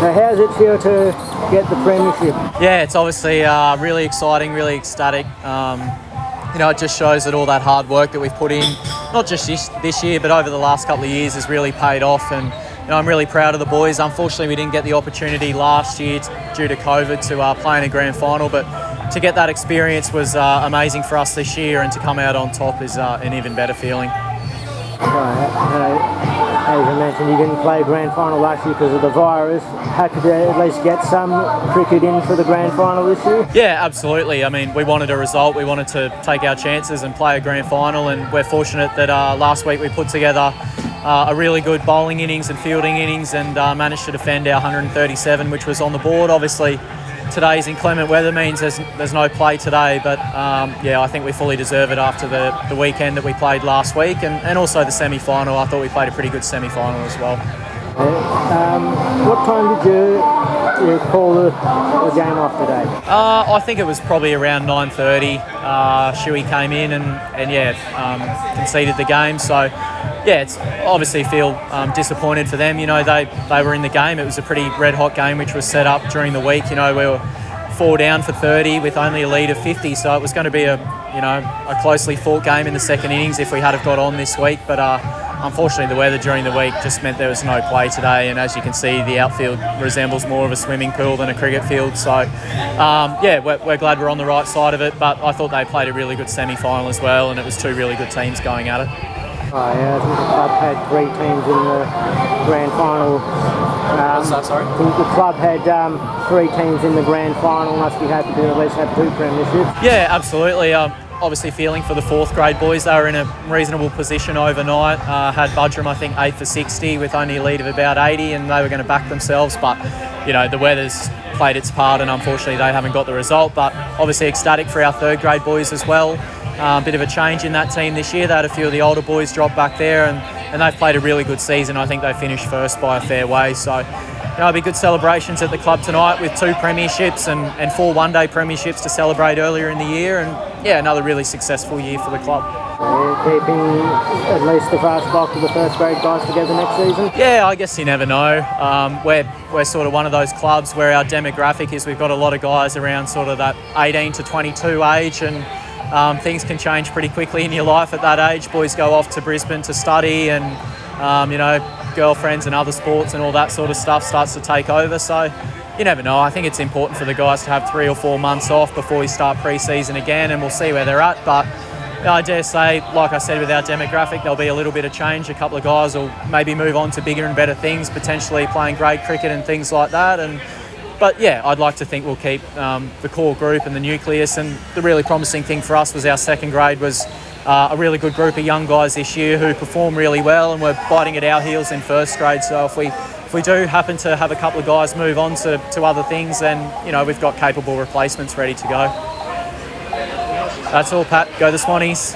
So how does it feel to get the premiership? Yeah, it's obviously really exciting, really ecstatic. It just shows that all that hard work that we've put in, not just this year, but over the last couple of years, has really paid off. And I'm really proud of the boys. Unfortunately, we didn't get the opportunity last year due to COVID to play in a grand final, but to get that experience was amazing for us this year, and to come out on top is an even better feeling. As I mentioned, you didn't play grand final last year because of the virus. Happy to at least get some cricket in for the grand final this year? Yeah, absolutely. I mean, we wanted a result. We wanted to take our chances and play a grand final, and we're fortunate that last week we put together a really good bowling innings and fielding innings, and managed to defend our 137, which was on the board. Obviously, today's inclement weather means there's no play today, but I think we fully deserve it after the weekend that we played last week, and also the semi-final. I thought we played a pretty good semi-final as well. What time did you call the game off today? I think it was probably around 9:30. Shuey came in and conceded the game. So, it's obviously feel disappointed for them. They were in the game. It was a pretty red-hot game, which was set up during the week. We were 4 down for 30 with only a lead of 50. So it was going to be a closely fought game in the second innings if we had have got on this week. But unfortunately, the weather during the week just meant there was no play today. And as you can see, the outfield resembles more of a swimming pool than a cricket field. So, we're glad we're on the right side of it. But I thought they played a really good semi-final as well, and it was 2 really good teams going at it. I think the club had 3 teams in the grand final. What's that, sorry? I think the club had 3 teams in the grand final. Must be happy to at least have 2 premierships. Yeah, absolutely. Obviously feeling for the 4th grade boys. They were in a reasonable position overnight. Had Budrum, I think, 8 for 60 with only a lead of about 80, and they were going to back themselves. But, the weather's played its part, and unfortunately they haven't got the result. But obviously ecstatic for our 3rd grade boys as well. Bit of a change in that team this year. They had a few of the older boys drop back there, and they've played a really good season. I think they finished first by a fair way. So, it'll be good celebrations at the club tonight with 2 premierships and 4 one-day premierships to celebrate earlier in the year. And, another really successful year for the club. Keeping at least the fast bulk of the 1st grade guys together next season? Yeah, I guess you never know. We're sort of one of those clubs where our demographic is we've got a lot of guys around sort of that 18 to 22 age, and things can change pretty quickly in your life at that age. Boys go off to Brisbane to study, and girlfriends and other sports and all that sort of stuff starts to take over. So you never know. I think it's important for the guys to have 3 or 4 months off before we start pre-season again, and we'll see where they're at. But I dare say, like I said, with our demographic, there'll be a little bit of change. A couple of guys will maybe move on to bigger and better things, potentially playing grade cricket and things like that. But I'd like to think we'll keep the core group and the nucleus. And the really promising thing for us was our 2nd grade was a really good group of young guys this year who perform really well, and we're biting at our heels in 1st grade. So if we do happen to have a couple of guys move on to other things, then we've got capable replacements ready to go. That's all, Pat. Go the Swannies.